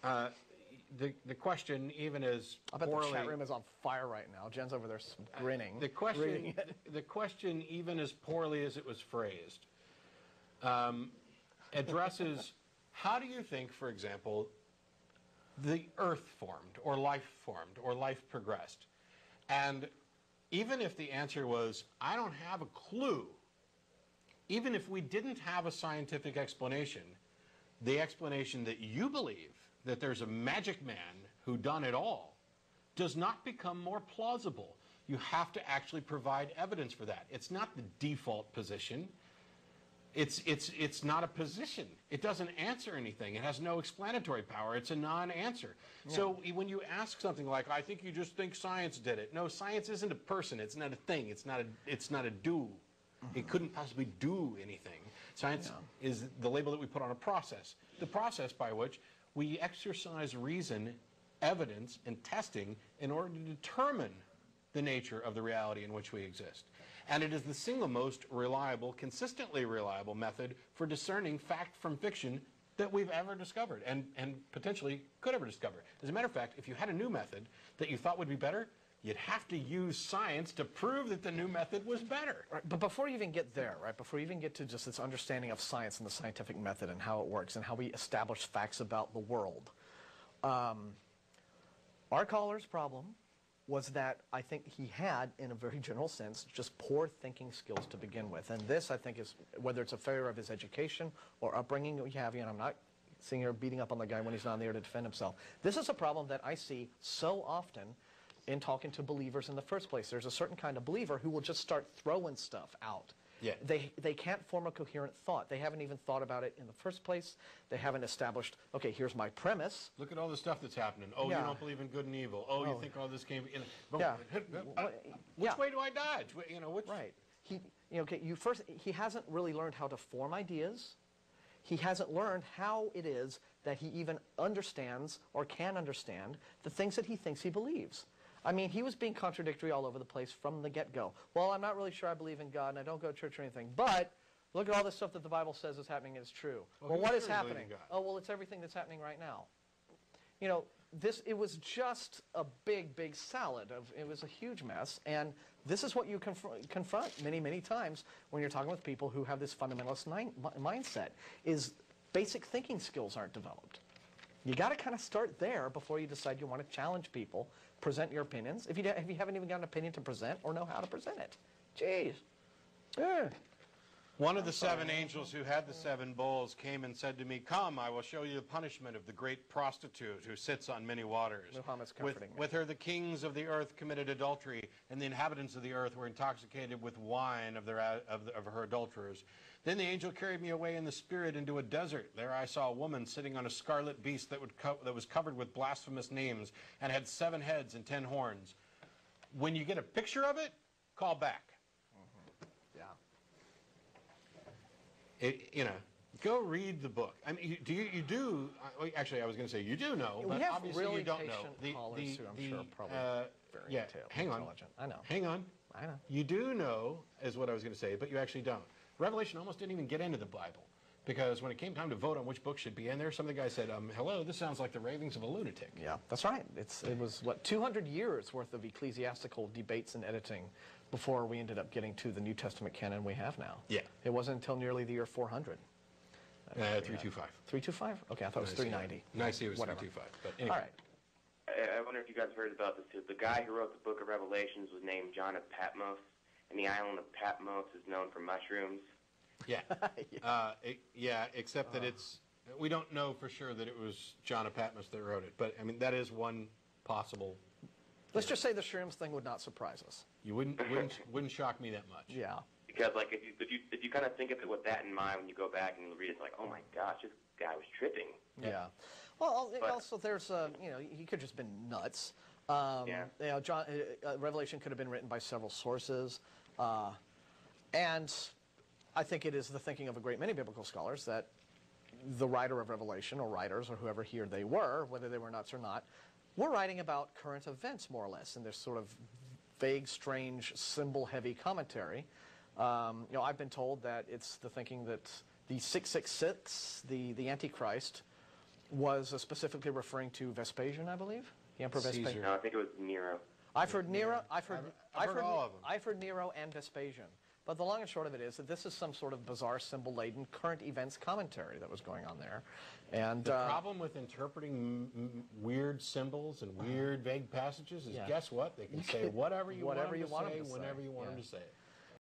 The question, even as I bet poorly, the chat room is on fire right now. Jen's over there grinning. the question, even as poorly as it was phrased, addresses how do you think, for example, the Earth formed, or life progressed? And even if the answer was, I don't have a clue, even if we didn't have a scientific explanation, the explanation that you believe, that there's a magic man who done it all, does not become more plausible. You have to actually provide evidence for that. It's not the default position. It's not a position. It doesn't answer anything. It has no explanatory power. It's a non-answer. Yeah. So when you ask something like, I think you just think science did it. No, science isn't a person. It's not a thing. It's not a do. It couldn't possibly do anything. Science is the label that we put on a process. The process by which we exercise reason, evidence, and testing in order to determine the nature of the reality in which we exist. And it is the single most reliable, consistently reliable method for discerning fact from fiction that we've ever discovered and potentially could ever discover. As a matter of fact, if you had a new method that you thought would be better, you'd have to use science to prove that the new method was better. Right, but before you even get there, right, before you even get to just this understanding of science and the scientific method and how it works and how we establish facts about the world, our caller's problem was that I think he had, in a very general sense, just poor thinking skills to begin with. And this, I think, is, whether it's a failure of his education or upbringing that we have, and I'm not sitting here beating up on the guy when he's not there to defend himself. This is a problem that I see so often in talking to believers in the first place. There's a certain kind of believer who will just start throwing stuff out. Yeah. They can't form a coherent thought. They haven't even thought about it in the first place. They haven't established, okay, here's my premise. Look at all the stuff that's happening. Oh, Yeah. you don't believe in good and evil. Oh, you think all this came in. Yeah. Which way do I dodge? You know, which... Right. He hasn't really learned how to form ideas. He hasn't learned how it is that he even understands or can understand the things that he thinks he believes. I mean, he was being contradictory all over the place from the get-go. Well, I'm not really sure I believe in God, and I don't go to church or anything, but look at all this stuff that the Bible says is happening and it's true. Well, what is happening? Oh, well, it's everything that's happening right now. You know, it was just a big, big salad. It was a huge mess, and this is what you confront many, many times when you're talking with people who have this fundamentalist mindset, is basic thinking skills aren't developed. You got to kind of start there before you decide you want to challenge people, present your opinions. If you haven't even got an opinion to present or know how to present it. Jeez. One of the 7 angels who had the 7 bowls came and said to me, come, I will show you the punishment of the great prostitute who sits on many waters. Muhammad's comforting me. With her the kings of the earth committed adultery, and the inhabitants of the earth were intoxicated with wine of her adulterers. Then the angel carried me away in the spirit into a desert. There I saw a woman sitting on a scarlet beast that was covered with blasphemous names and had 7 heads and 10 horns. When you get a picture of it, call back. Yeah. Go read the book. I mean, you do. Actually, I was going to say you do know, but obviously really you don't know. Callers who I'm sure probably very intelligent. I know. Hang on. I know. You do know, is what I was going to say, but you actually don't. Revelation almost didn't even get into the Bible, because when it came time to vote on which book should be in there, some of the guys said, hello, this sounds like the ravings of a lunatic. Yeah, that's right. It was, what, 200 years worth of ecclesiastical debates and editing before we ended up getting to the New Testament canon we have now. Yeah. It wasn't until nearly the year 400. 325. 325? Okay, I thought it was 390. Nice, it was 325. But anyway. All right. I wonder if you guys heard about this. The guy who wrote the book of Revelations was named John of Patmos, and the island of Patmos is known for mushrooms. Yeah. Except that we don't know for sure that it was John of Patmos that wrote it. But, I mean, that is one possible... Let's just say the shrooms thing would not surprise us. You wouldn't shock me that much. Yeah. Because, like, if you kind of think of it with that in mind when you go back and you read it, it's like, oh my gosh, this guy was tripping. Yeah. Well, also there's he could have just been nuts. Revelation could have been written by several sources, and I think it is the thinking of a great many biblical scholars that the writer of Revelation, or writers, or whoever here they were, whether they were nuts or not, were writing about current events more or less in this sort of vague, strange, symbol-heavy commentary. I've been told that it's the thinking that the 666, the Antichrist, was specifically referring to Vespasian, I believe? The Emperor Vespasian. Caesar. No, I think it was Nero. I've heard Nero. I've heard all of them. I've heard Nero and Vespasian. But the long and short of it is that this is some sort of bizarre, symbol-laden current events commentary that was going on there. And the problem with interpreting weird symbols and weird vague passages is, guess what? They can say whatever you want them to say, whenever you want them to say it.